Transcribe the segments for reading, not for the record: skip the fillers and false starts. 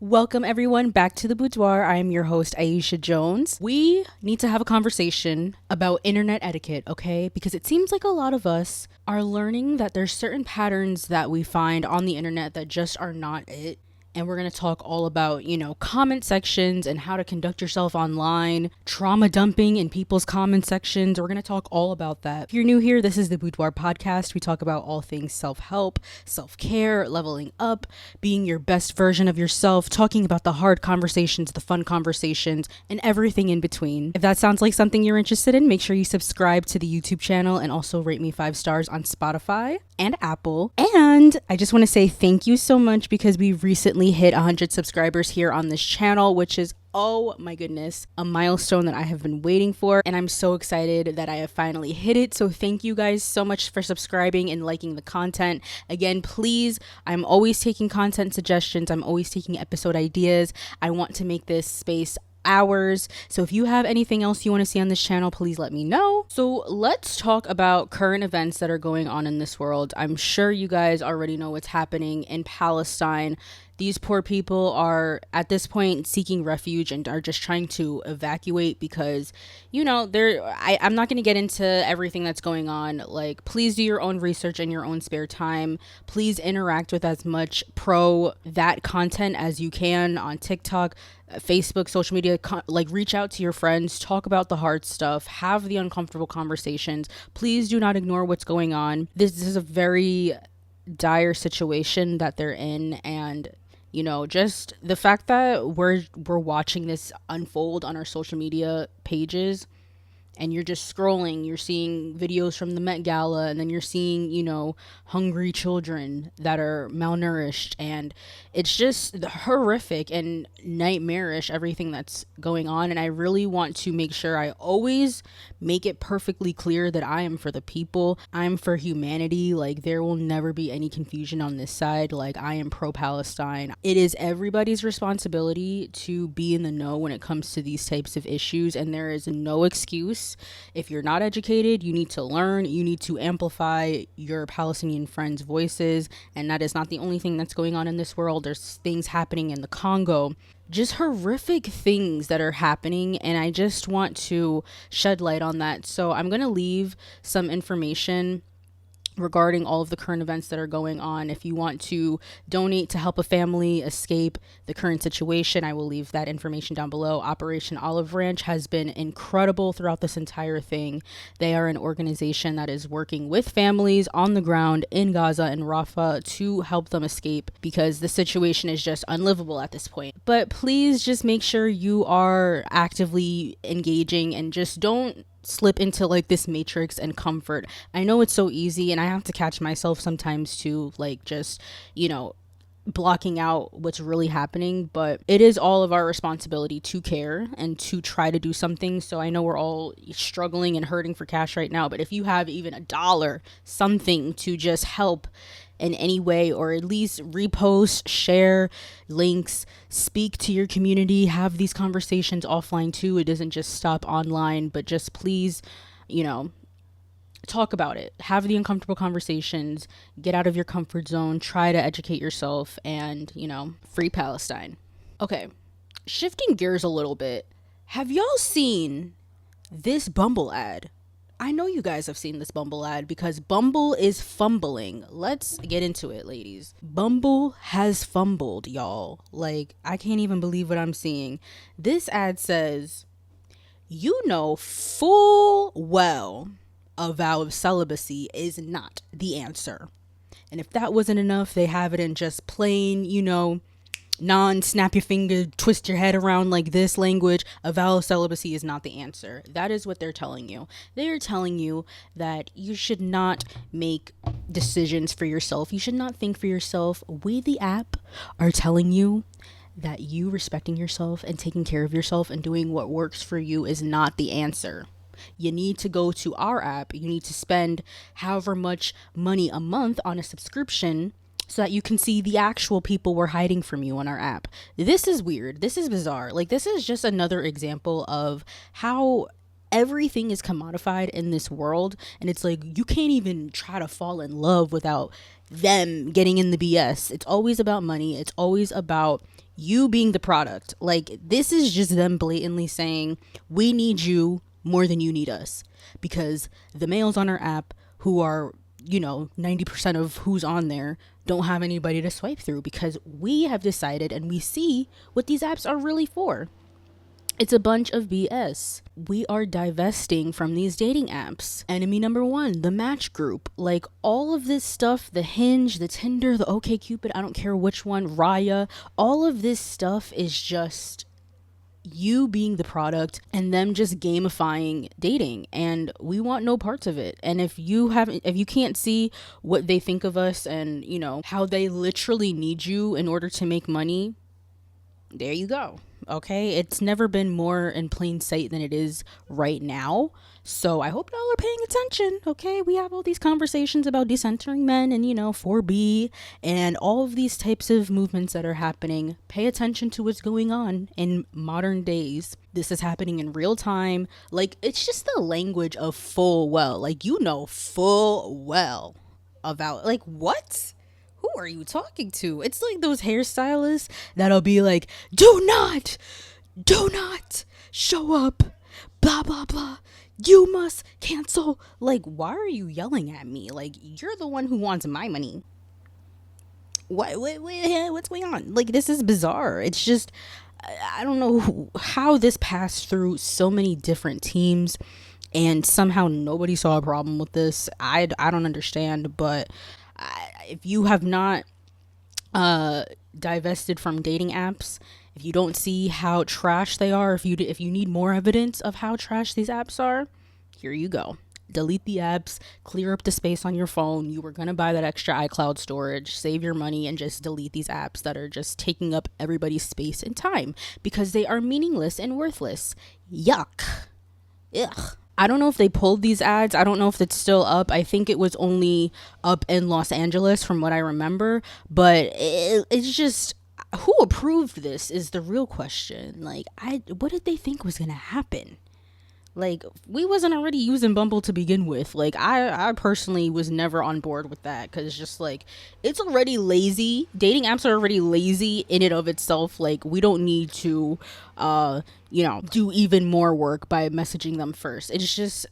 Welcome everyone back to the Boudoir. I am your host, Aisha Jones. We need to have a conversation about internet etiquette, okay? Because it seems like a lot of us are learning that there's certain patterns that we find on the internet that just are not it. And we're going to talk all about, comment sections and how to conduct yourself online, trauma dumping in people's comment sections. We're going to talk all about that. If you're new here, this is the Boudoir podcast. We talk about all things self-help, self-care, leveling up, being your best version of yourself, talking about the hard conversations, the fun conversations, and everything in between. If that sounds like something you're interested in, make sure you subscribe to the YouTube channel and also rate me 5 stars on Spotify and Apple. And I just want to say thank you so much because we recently hit 100 subscribers here on this channel, which is, oh my goodness, a milestone that I have been waiting for, and I'm so excited that I have finally hit it. So thank you guys so much for subscribing and liking the content. Again, please, I'm always taking content suggestions. I'm always taking episode ideas. I want to make this space ours. So if you have anything else you want to see on this channel, please let me know. So let's talk about current events that are going on in this world. I'm sure you guys already know what's happening in Palestine. These poor people are at this point seeking refuge and are just trying to evacuate because, I'm not going to get into everything that's going on. Like, please do your own research in your own spare time. Please interact with as much pro that content as you can on TikTok, Facebook, social media. Reach out to your friends, talk about the hard stuff, have the uncomfortable conversations. Please do not ignore what's going on. This is a very dire situation that they're in, and just the fact that we're watching this unfold on our social media pages, and you're just scrolling, you're seeing videos from the Met Gala, and then you're seeing, hungry children that are malnourished, and it's just horrific and nightmarish, everything that's going on. And I really want to make sure I always make it perfectly clear that I am for the people. I'm for humanity. Like, there will never be any confusion on this side. Like, I am pro-Palestine. It is everybody's responsibility to be in the know when it comes to these types of issues, and there is no excuse. If you're not educated, you need to learn. You need to amplify your Palestinian friends' voices, and that is not the only thing that's going on in this world. There's things happening in the Congo, just horrific things that are happening, and I just want to shed light on that. So I'm going to leave some information regarding all of the current events that are going on. If you want to donate to help a family escape the current situation, I will leave that information down below. Operation Olive Branch has been incredible throughout this entire thing. They are an organization that is working with families on the ground in Gaza and Rafah to help them escape because the situation is just unlivable at this point. But please just make sure you are actively engaging and just don't slip into like this matrix and comfort. I know it's so easy, and I have to catch myself sometimes to just blocking out what's really happening, but it is all of our responsibility to care and to try to do something. So I know we're all struggling and hurting for cash right now, but if you have even $1, something to just help in any way, or at least repost, share links, speak to your community, have these conversations offline too. It doesn't just stop online, but just please, talk about it. Have the uncomfortable conversations, get out of your comfort zone, try to educate yourself, and, free Palestine. Okay, shifting gears a little bit. Have y'all seen this Bumble ad? I know you guys have seen this Bumble ad because Bumble is fumbling. Let's get into it, ladies. Bumble has fumbled, y'all. Like, I can't even believe what I'm seeing. This ad says, full well a vow of celibacy is not the answer. And if that wasn't enough, they have it in just plain, non-snap your finger, twist your head around like this language. A vow of celibacy is not the answer. That is what they're telling you. They are telling you that you should not make decisions for yourself. You should not think for yourself. We, the app, are telling you that you respecting yourself and taking care of yourself and doing what works for you is not the answer. You need to go to our app. You need to spend however much money a month on a subscription so that you can see the actual people we're hiding from you on our app. This is weird. This is bizarre. Like, this is just another example of how everything is commodified in this world. And it's like, you can't even try to fall in love without them getting in the BS. It's always about money. It's always about You being the product. Like, this is just them blatantly saying, we need you more than you need us. Because the males on our app who are, 90% of who's on there don't have anybody to swipe through, because we have decided and we see what these apps are really for. It's a bunch of BS. We are divesting from these dating apps. Enemy number one, the Match Group. Like, all of this stuff, the Hinge, the Tinder, the OkCupid, I don't care which one, Raya, all of this stuff is just you being the product and them just gamifying dating, and we want no parts of it. And if you can't see what they think of us and how they literally need you in order to make money, there you go. Okay, it's never been more in plain sight than it is right now. So I hope y'all are paying attention. Okay, we have all these conversations about decentering men and 4B and all of these types of movements that are happening. Pay attention to what's going on in modern days. This is happening in real time. Like, it's just the language of full well. Like, full well about, like, what? Who are you talking to? It's like those hairstylists that'll be like, do not show up, blah, blah, blah. You must cancel. Like, why are you yelling at me? Like, you're the one who wants my money. What's going on? Like, this is bizarre. It's just, I don't know how this passed through so many different teams and somehow nobody saw a problem with this. I don't understand, but if you have not divested from dating apps, if you don't see how trash they are, if you need more evidence of how trash these apps are, here you go. Delete the apps, clear up the space on your phone. You were going to buy that extra iCloud storage, save your money, and just delete these apps that are just taking up everybody's space and time because they are meaningless and worthless. Yuck. Ugh. I don't know if they pulled these ads. I don't know if it's still up. I think it was only up in Los Angeles from what I remember. But it's just, who approved this is the real question. Like, what did they think was going to happen? Like, we wasn't already using Bumble to begin with. Like, I personally was never on board with that because it's just like, it's already lazy. Dating apps are already lazy in and of itself. Like, we don't need to, do even more work by messaging them first. It's just,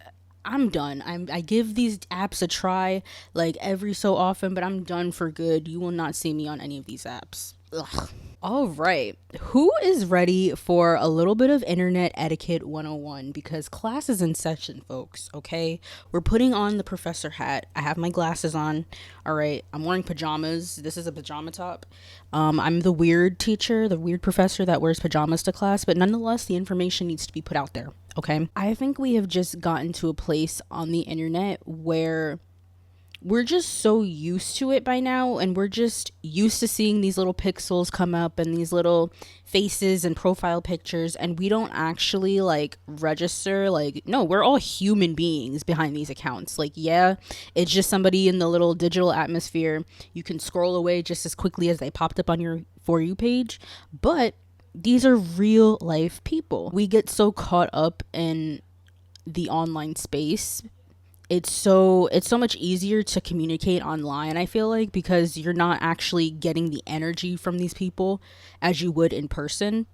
I'm done. I give these apps a try like every so often, but I'm done for good. You will not see me on any of these apps. Ugh. All right. Who is ready for a little bit of internet etiquette 101? Because class is in session, folks. Okay. We're putting on the professor hat. I have my glasses on. All right. I'm wearing pajamas. This is a pajama top. I'm the weird teacher, the weird professor that wears pajamas to class, but nonetheless, the information needs to be put out there. Okay. I think we have just gotten to a place on the internet where we're just so used to it by now, and we're just used to seeing these little pixels come up and these little faces and profile pictures, and we don't actually like register, like, no, we're all human beings behind these accounts. Like, yeah, it's just somebody in the little digital atmosphere. You can scroll away just as quickly as they popped up on your For You page, but these are real life people. We get so caught up in the online space. It's so much easier to communicate online, I feel like, because you're not actually getting the energy from these people as you would in person.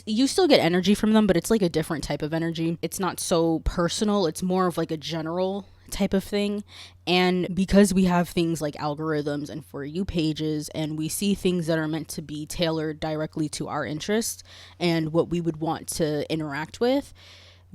You still get energy from them, but it's like a different type of energy. It's not so personal. It's more of like a general type of thing. And because we have things like algorithms and For You pages, and we see things that are meant to be tailored directly to our interests and what we would want to interact with,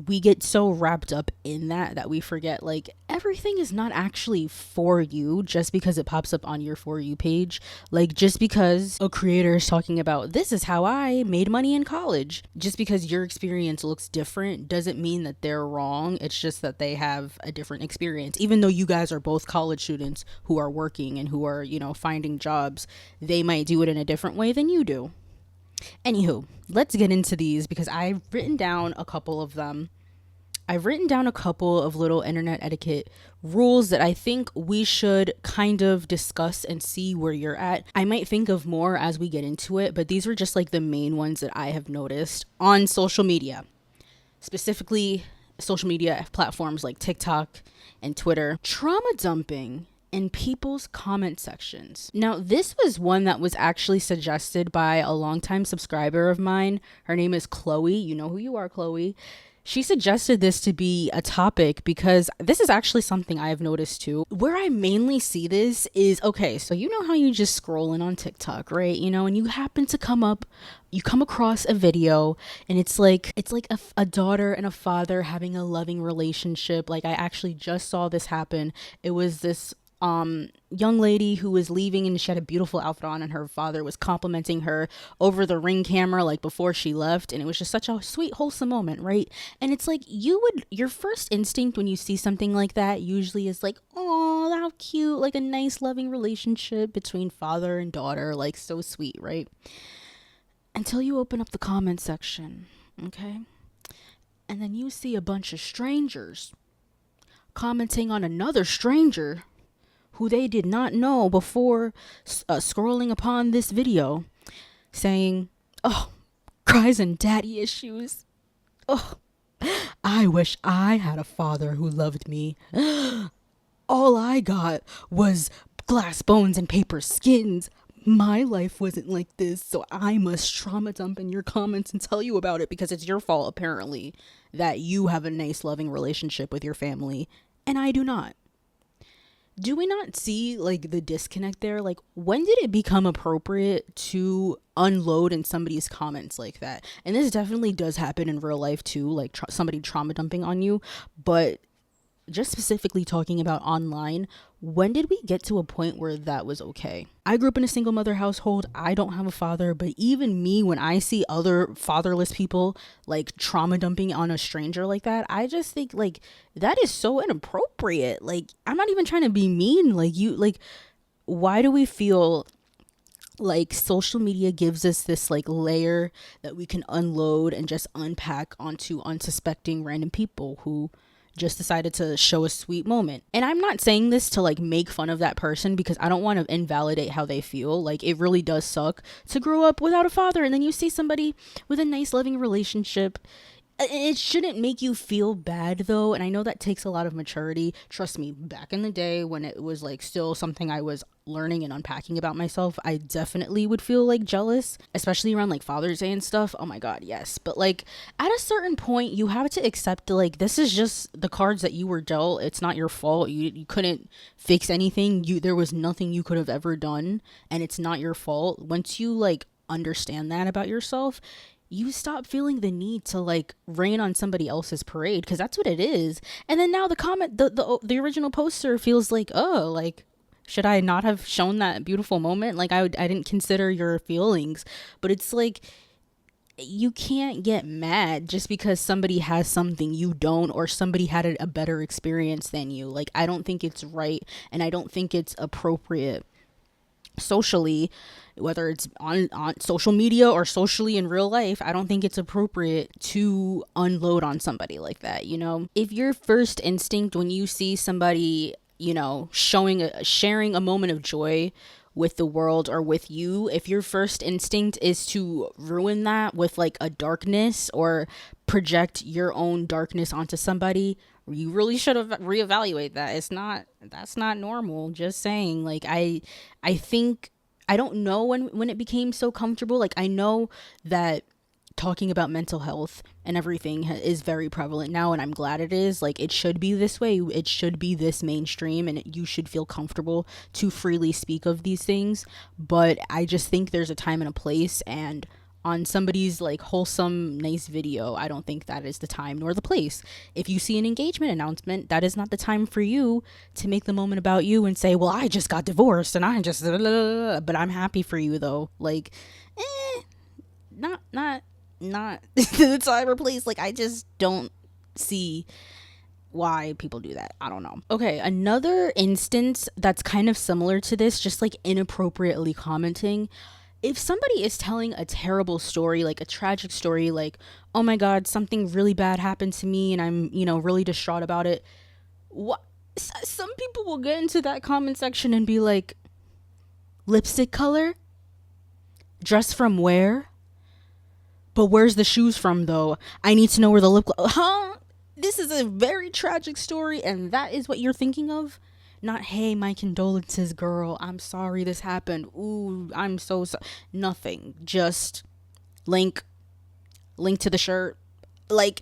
we get so wrapped up in that we forget, like, everything is not actually for you just because it pops up on your For You page. Like, just because a creator is talking about, this is how I made money in college, just because your experience looks different doesn't mean that they're wrong. It's just that they have a different experience. Even though you guys are both college students who are working and who are, finding jobs, they might do it in a different way than you do. Anywho, let's get into these because I've written down a couple of them. I've written down a couple of little internet etiquette rules that I think we should kind of discuss and see where you're at. I might think of more as we get into it, but these were just like the main ones that I have noticed on social media, specifically social media platforms like TikTok and Twitter. Trauma dumping in people's comment sections. Now, this was one that was actually suggested by a longtime subscriber of mine. Her name is Chloe. You know who you are, Chloe. She suggested this to be a topic because this is actually something I've noticed too. Where I mainly see this is, okay, so you know how you just scrolling on TikTok, right? You know, and you happen to come across a video and it's like a daughter and a father having a loving relationship. Like, I actually just saw this happen. It was this young lady who was leaving and she had a beautiful outfit on and her father was complimenting her over the Ring camera like before she left, and it was just such a sweet, wholesome moment, right? And it's like, your first instinct when you see something like that usually is like, oh, how cute, like a nice loving relationship between father and daughter, like so sweet, right? Until you open up the comment section, okay? And then you see a bunch of strangers commenting on another stranger who they did not know before scrolling upon this video, saying, oh, cries and daddy issues. Oh, I wish I had a father who loved me. All I got was glass bones and paper skins. My life wasn't like this, so I must trauma dump in your comments and tell you about it because it's your fault, apparently, that you have a nice, loving relationship with your family, and I do not. Do we not see like the disconnect there? Like, when did it become appropriate to unload in somebody's comments like that? And this definitely does happen in real life too, like somebody trauma dumping on you. But just specifically talking about online, when did we get to a point where that was okay? I grew up in a single mother household. I don't have a father, but even me, when I see other fatherless people like trauma dumping on a stranger like that, I just think like that is so inappropriate. Like, I'm not even trying to be mean. Like, why do we feel like social media gives us this like layer that we can unload and just unpack onto unsuspecting random people who just decided to show a sweet moment? And I'm not saying this to like make fun of that person because I don't want to invalidate how they feel. Like, it really does suck to grow up without a father and then you see somebody with a nice loving relationship. It shouldn't make you feel bad though, and I know that takes a lot of maturity. Trust me, back in the day when it was like still something I was learning and unpacking about myself, I definitely would feel like jealous, especially around like Father's Day and stuff. Oh my god, yes. But like at a certain point you have to accept like this is just the cards that you were dealt. It's not your fault. You couldn't fix anything. There was nothing you could have ever done, and it's not your fault. Once you like understand that about yourself, you stop feeling the need to like rain on somebody else's parade, because that's what it is. And then now the original poster feels like, oh, like, should I not have shown that beautiful moment? Like, I didn't consider your feelings. But it's like, you can't get mad just because somebody has something you don't, or somebody had a better experience than you. Like, I don't think it's right, and I don't think it's appropriate socially, whether it's on social media or socially in real life. I don't think it's appropriate to unload on somebody like that. You know, if your first instinct when you see somebody, you know, sharing a moment of joy with the world or with you, if your first instinct is to ruin that with like a darkness or project your own darkness onto somebody, you really should have reevaluate that. That's not normal. Just saying. Like, I think, I don't know when it became so comfortable. Like, I know that talking about mental health and everything is very prevalent now, and I'm glad it is. Like, it should be this way. It should be this mainstream, and you should feel comfortable to freely speak of these things. But I just think there's a time and a place, and on somebody's like wholesome, nice video, I don't think that is the time nor the place. If you see an engagement announcement, that is not the time for you to make the moment about you and say, well, I just got divorced and I just, but I'm happy for you though. Like, not the time or place. Like, I just don't see why people do that. I don't know. Okay, another instance that's kind of similar to this, just like inappropriately commenting. If somebody is telling a terrible story, like a tragic story, like, oh my god, something really bad happened to me and I'm, you know, really distraught about it. Some people will get into that comment section and be like, lipstick color? Dress from where? But where's the shoes from though? I need to know where the lip gloss. Huh? This is a very tragic story and that is what you're thinking of? Not, hey, my condolences, girl. I'm sorry this happened. Ooh, I'm so sorry. Nothing. Just link to the shirt. Like,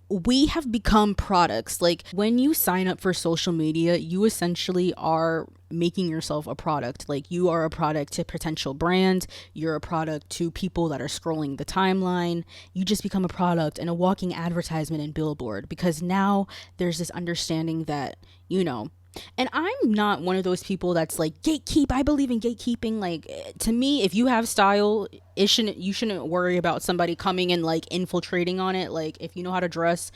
we have become products. Like, when you sign up for social media, you essentially are making yourself a product. Like, you are a product to potential brands, you're a product to people that are scrolling the timeline. You just become a product and a walking advertisement and billboard, because now there's this understanding that, you know, and I'm not one of those people that's like gatekeep. I believe in gatekeeping. Like, to me, if you have style, you shouldn't worry about somebody coming and like infiltrating on it. Like, if you know how to dress,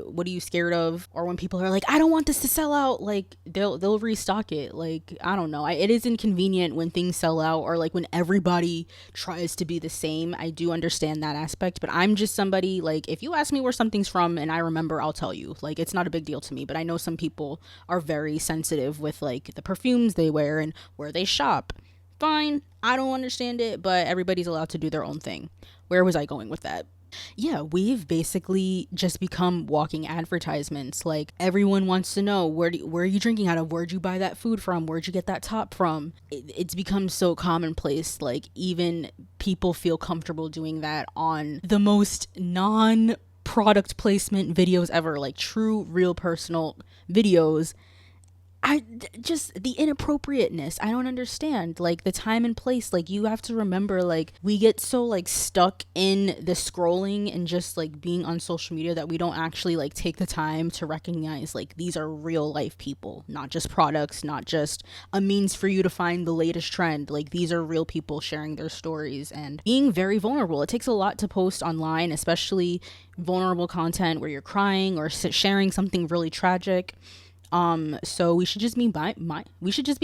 what are you scared of? Or when people are like, I don't want this to sell out, like they'll restock it. Like, I don't know. It is inconvenient when things sell out, or like when everybody tries to be the same. I do understand that aspect, but I'm just somebody, like, if you ask me where something's from and I remember, I'll tell you. Like, it's not a big deal to me, but I know some people are very sensitive with like the perfumes they wear and where they shop. Fine, I don't understand it, but everybody's allowed to do their own thing. Where was I going with that? Yeah, we've basically just become walking advertisements. Like, everyone wants to know, where are you drinking out of? Where'd you buy that food from? Where'd you get that top from? It's become so commonplace. Like, even people feel comfortable doing that on the most non-product placement videos ever, like true, real, personal videos. Just the inappropriateness, I don't understand, like the time and place. Like, you have to remember, like, we get so like stuck in the scrolling and just like being on social media that we don't actually like take the time to recognize like these are real life people, not just products, not just a means for you to find the latest trend. Like, these are real people sharing their stories and being very vulnerable. It takes a lot to post online, especially vulnerable content where you're crying or sharing something really tragic. So we should just be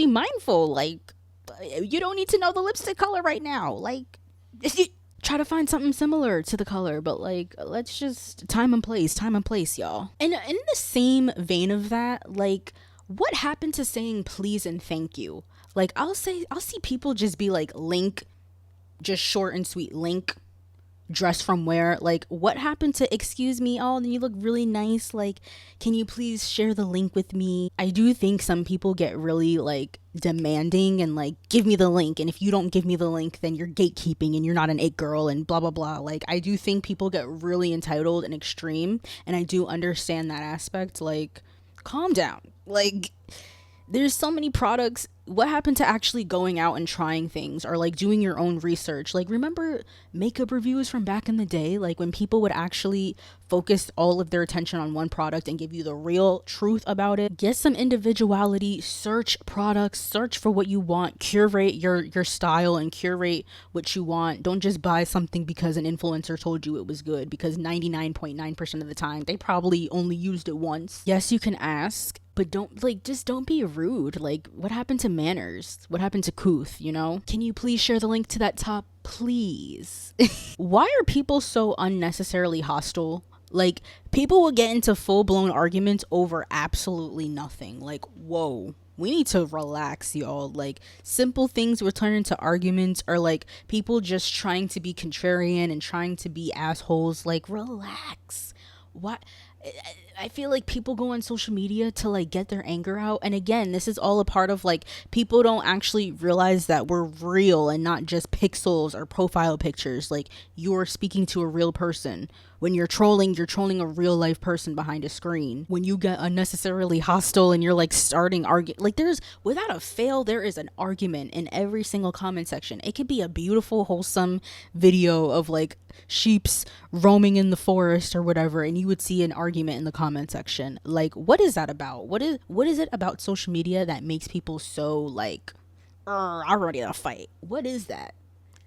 mindful. Like, you don't need to know the lipstick color right now. Like, try to find something similar to the color, but like, let's just time and place, y'all. And in the same vein of that, like, what happened to saying please and thank you? Like, I'll see people just be like, link, just short and sweet, link, dress from where. Like, what happened to excuse me, oh, you look really nice, like, can you please share the link with me? I do think some people get really like demanding and like, give me the link, and if you don't give me the link, then you're gatekeeping and you're not an it girl and blah blah blah. Like, I do think people get really entitled and extreme, and I do understand that aspect. Like, calm down. Like, there's so many products. What happened to actually going out and trying things, or like doing your own research? Like, remember makeup reviews from back in the day, like when people would actually focus all of their attention on one product and give you the real truth about it? Get some individuality, search products, search for what you want, curate your style and curate what you want. Don't just buy something because an influencer told you it was good, because 99.9% of the time they probably only used it once. Yes, you can ask, but don't be rude. Like, what happened to manners? What happened to couth, you know? Can you please share the link to that top, please? Why are people so unnecessarily hostile? Like, people will get into full-blown arguments over absolutely nothing. Like, whoa. We need to relax, y'all. Like, simple things will turn into arguments, or like people just trying to be contrarian and trying to be assholes. Like, relax. What? I feel like people go on social media to like get their anger out, and again, this is all a part of like, people don't actually realize that we're real and not just pixels or profile pictures. Like, you're speaking to a real person. When you're trolling a real life person behind a screen. When you get unnecessarily hostile and you're like starting like, there's, without a fail, there is an argument in every single comment section. It could be a beautiful, wholesome video of like sheeps roaming in the forest or whatever, and you would see an argument in the comment section. Like, what is that about? What is it about social media that makes people so like, I'm ready to fight? What is that?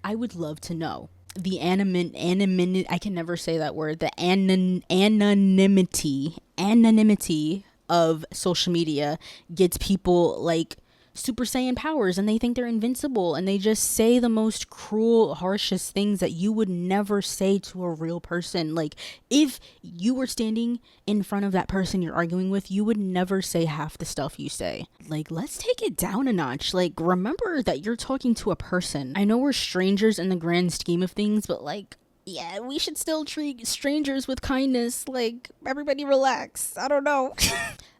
I would love to know. The anonymity, I can never say that word, the anonymity of social media gets people like Super Saiyan powers, and they think they're invincible, and they just say the most cruel, harshest things that you would never say to a real person. Like, if you were standing in front of that person you're arguing with, you would never say half the stuff you say. Like, let's take it down a notch. Like, remember that you're talking to a person. I know we're strangers in the grand scheme of things, but like, yeah, we should still treat strangers with kindness. Like, everybody relax. I don't know.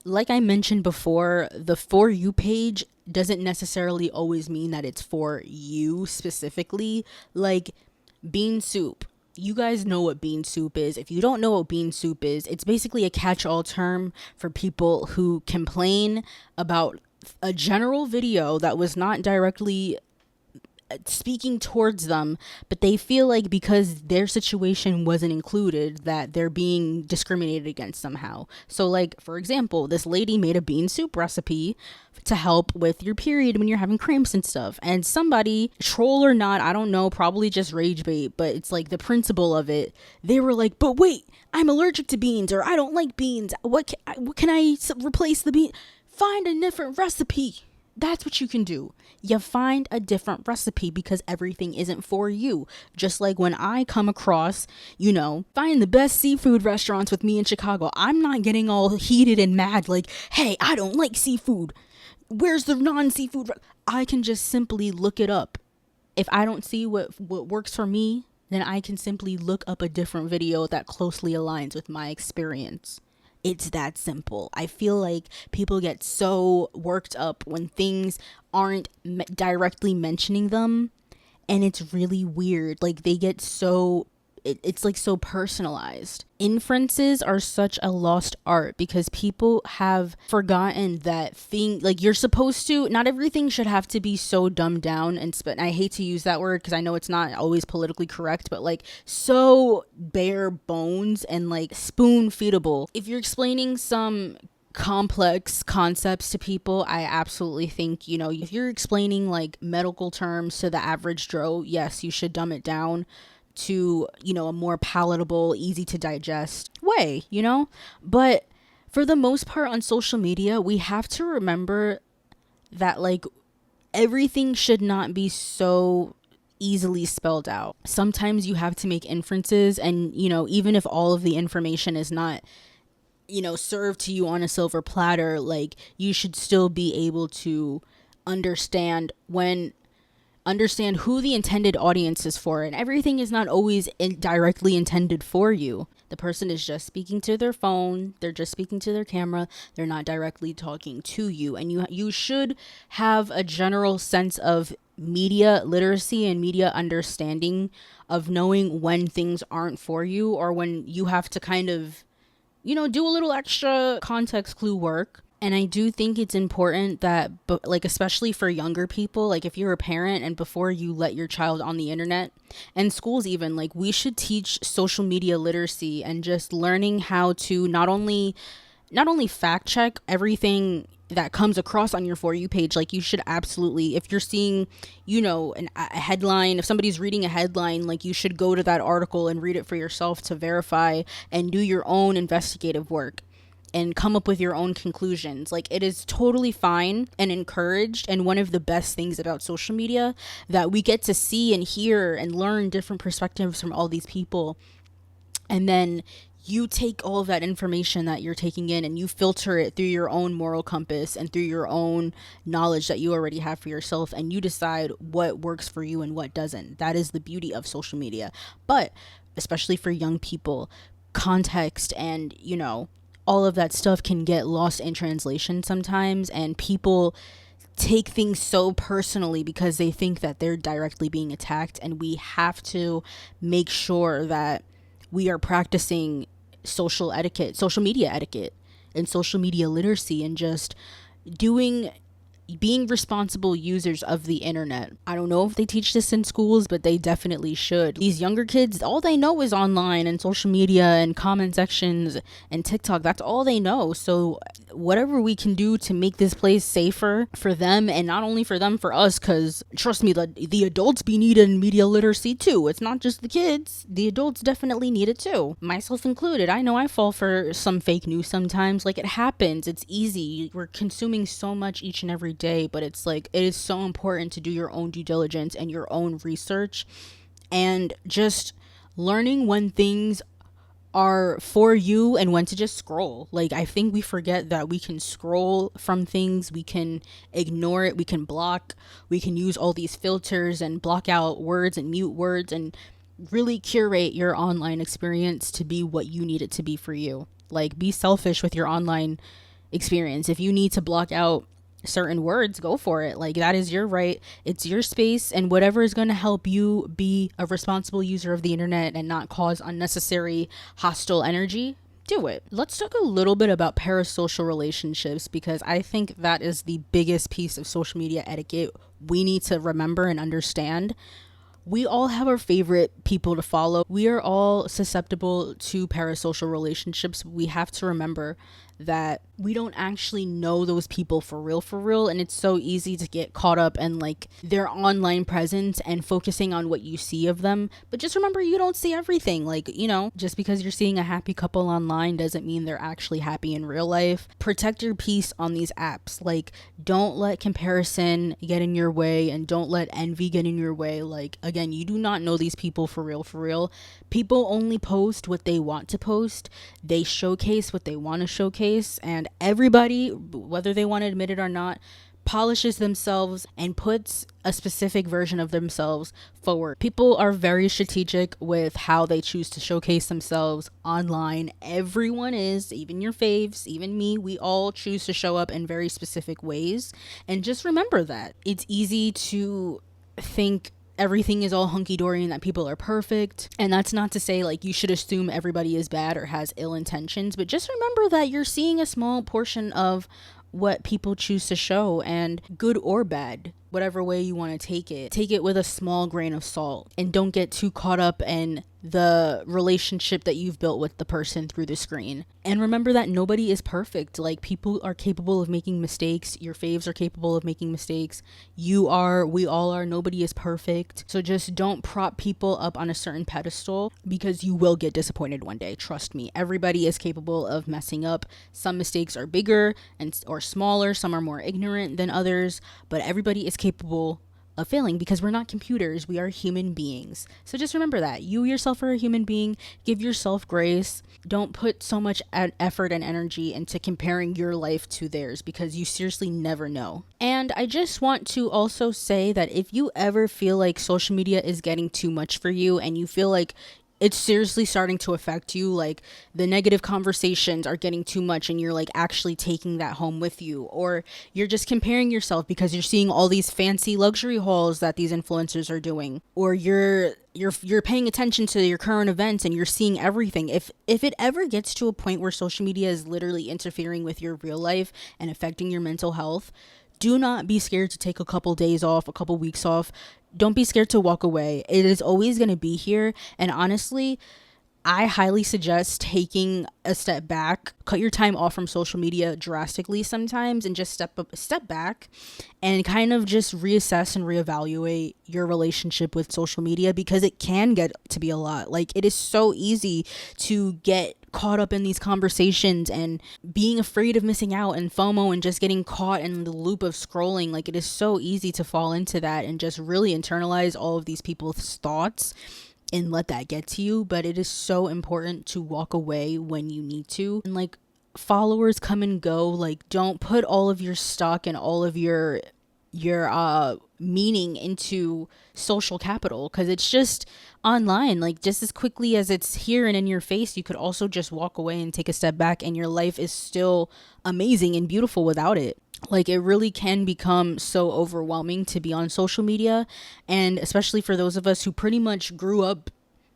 Like I mentioned before, the For You page doesn't necessarily always mean that it's for you specifically. Like, bean soup. You guys know what bean soup is. If you don't know what bean soup is, it's basically a catch-all term for people who complain about a general video that was not directly speaking towards them, but they feel like because their situation wasn't included that they're being discriminated against somehow. So like, for example, this lady made a bean soup recipe to help with your period when you're having cramps and stuff, and somebody, troll or not, I don't know, probably just rage bait, but it's like the principle of it, they were like, but wait, I'm allergic to beans, or I don't like beans, what can I replace the bean? Find a different recipe. That's what you can do. You find a different recipe because everything isn't for you. Just like when I come across, find the best seafood restaurants with me in Chicago, I'm not getting all heated and mad like, hey, I don't like seafood. Where's the non-seafood? I can just simply look it up. If I don't see what works for me, then I can simply look up a different video that closely aligns with my experience. It's that simple. I feel like people get so worked up when things aren't directly mentioning them, and it's really weird. Like, they get so it's like so personalized. Inferences are such a lost art because people have forgotten that like, you're supposed to, not everything should have to be so dumbed down and I hate to use that word because I know it's not always politically correct, but like so bare bones and like spoon feedable. If you're explaining some complex concepts to people, I absolutely think, if you're explaining like medical terms to the average Joe, yes, you should dumb it down to, a more palatable, easy to digest way, but for the most part on social media, we have to remember that like everything should not be so easily spelled out. Sometimes you have to make inferences, and even if all of the information is not served to you on a silver platter, like, you should still be able to understand who the intended audience is for, and everything is not always directly intended for you. The person is just speaking to their phone, they're just speaking to their camera, they're not directly talking to you, and you should have a general sense of media literacy and media understanding of knowing when things aren't for you, or when you have to kind of do a little extra context clue work. And I do think it's important that, like, especially for younger people, like if you're a parent and before you let your child on the internet, and schools even, like, we should teach social media literacy and just learning how to not only fact check everything that comes across on your For You page. Like, you should absolutely, if you're seeing, a headline, if somebody's reading a headline, like, you should go to that article and read it for yourself to verify and do your own investigative work and come up with your own conclusions. Like, it is totally fine and encouraged, and one of the best things about social media, that we get to see and hear and learn different perspectives from all these people. And then you take all of that information that you're taking in and you filter it through your own moral compass and through your own knowledge that you already have for yourself, and you decide what works for you and what doesn't. That is the beauty of social media. But especially for young people, context and, all of that stuff can get lost in translation sometimes, and people take things so personally because they think that they're directly being attacked. And we have to make sure that we are practicing social etiquette, social media etiquette, and social media literacy, and just being responsible users of the internet. I don't know if they teach this in schools, but they definitely should. These younger kids, all they know is online and social media and comment sections and TikTok. That's all they know. So whatever we can do to make this place safer for them, and not only for them, for us, because trust me, the adults be needing media literacy too. It's not just the kids. The adults definitely need it too, myself included. I know I fall for some fake news sometimes. Like, it happens. It's easy. We're consuming so much each and every day, but it's like, it is so important to do your own due diligence and your own research, and just learning when things are for you and when to just scroll. Like, I think we forget that we can scroll from things, we can ignore it, we can block, we can use all these filters and block out words and mute words, and really curate your online experience to be what you need it to be for you. Like, be selfish with your online experience. If you need to block out certain words, go for it. Like, that is your right. It's your space, and whatever is going to help you be a responsible user of the internet and not cause unnecessary hostile energy, do it. Let's talk a little bit about parasocial relationships, because I think that is the biggest piece of social media etiquette we need to remember and understand. We all have our favorite people to follow. We are all susceptible to parasocial relationships. We have to remember that we don't actually know those people for real, and it's so easy to get caught up in like their online presence and focusing on what you see of them. But just remember, you don't see everything. Like, you know, just because you're seeing a happy couple online doesn't mean they're actually happy in real life. Protect your peace on these apps. Like, don't let comparison get in your way, and don't let envy get in your way. Like, again, you do not know these people for real. People only post what they want to post. They showcase what they want to showcase, and everybody, whether they want to admit it or not, polishes themselves and puts a specific version of themselves forward. People are very strategic with how they choose to showcase themselves online. Everyone is, even your faves, even me, we all choose to show up in very specific ways. And just remember that. It's easy to think everything is all hunky-dory and that people are perfect, and that's not to say like you should assume everybody is bad or has ill intentions, but just remember that you're seeing a small portion of what people choose to show, and good or bad, whatever way you want to take it with a small grain of salt, and don't get too caught up in the relationship that you've built with the person through the screen. And remember that nobody is perfect. Like, people are capable of making mistakes. Your faves are capable of making mistakes. You are, we all are. Nobody is perfect. So just don't prop people up on a certain pedestal, because you will get disappointed one day. Trust me. Everybody is capable of messing up. Some mistakes are bigger or smaller. Some are more ignorant than others, but everybody is capable of failing, because we're not computers. We are human beings. So just remember that you yourself are a human being. Give yourself grace. Don't put so much effort and energy into comparing your life to theirs, because you seriously never know. And I just want to also say that if you ever feel like social media is getting too much for you, and you feel like it's seriously starting to affect you, like the negative conversations are getting too much and you're like actually taking that home with you, or you're just comparing yourself because you're seeing all these fancy luxury hauls that these influencers are doing, or you're paying attention to your current events and you're seeing everything. If it ever gets to a point where social media is literally interfering with your real life and affecting your mental health, do not be scared to take a couple days off, a couple weeks off. Don't be scared to walk away. It is always going to be here. And honestly, I highly suggest taking a step back. Cut your time off from social media drastically sometimes, and just step back and kind of just reassess and reevaluate your relationship with social media, because it can get to be a lot. Like, it is so easy to get caught up in these conversations and being afraid of missing out, and FOMO, and just getting caught in the loop of scrolling. Like, it is so easy to fall into that and just really internalize all of these people's thoughts and let that get to you. But it is so important to walk away when you need to. And like, followers come and go. Like, don't put all of your stock and all of your meaning into social capital, because it's just online. Like, just as quickly as it's here and in your face, you could also just walk away and take a step back, and your life is still amazing and beautiful without it. Like, it really can become so overwhelming to be on social media, and especially for those of us who pretty much grew up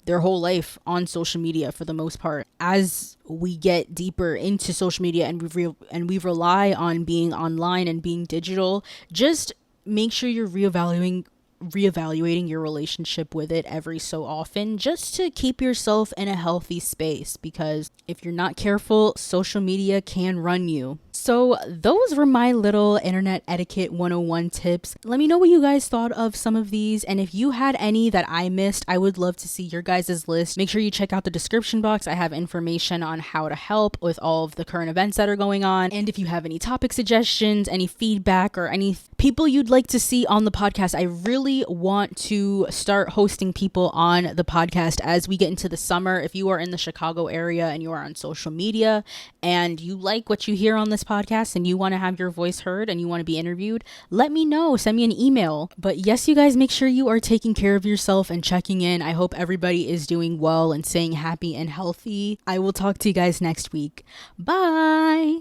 their whole life on social media for the most part. As we get deeper into social media and we rely on being online and being digital, just make sure you're reevaluating your relationship with it every so often, just to keep yourself in a healthy space, because if you're not careful, social media can run you. So those were my little internet etiquette 101 tips. Let me know what you guys thought of some of these, and if you had any that I missed, I would love to see your guys' list. Make sure you check out the description box. I have information on how to help with all of the current events that are going on. And if you have any topic suggestions, any feedback, or any people you'd like to see on the podcast, I really want to start hosting people on the podcast as we get into the summer. If you are in the Chicago area and you are on social media and you like what you hear on this podcast and you want to have your voice heard and you want to be interviewed, let me know. Send me an email. But yes, you guys, make sure you are taking care of yourself and checking in. I hope everybody is doing well and staying happy and healthy. I will talk to you guys next week. Bye.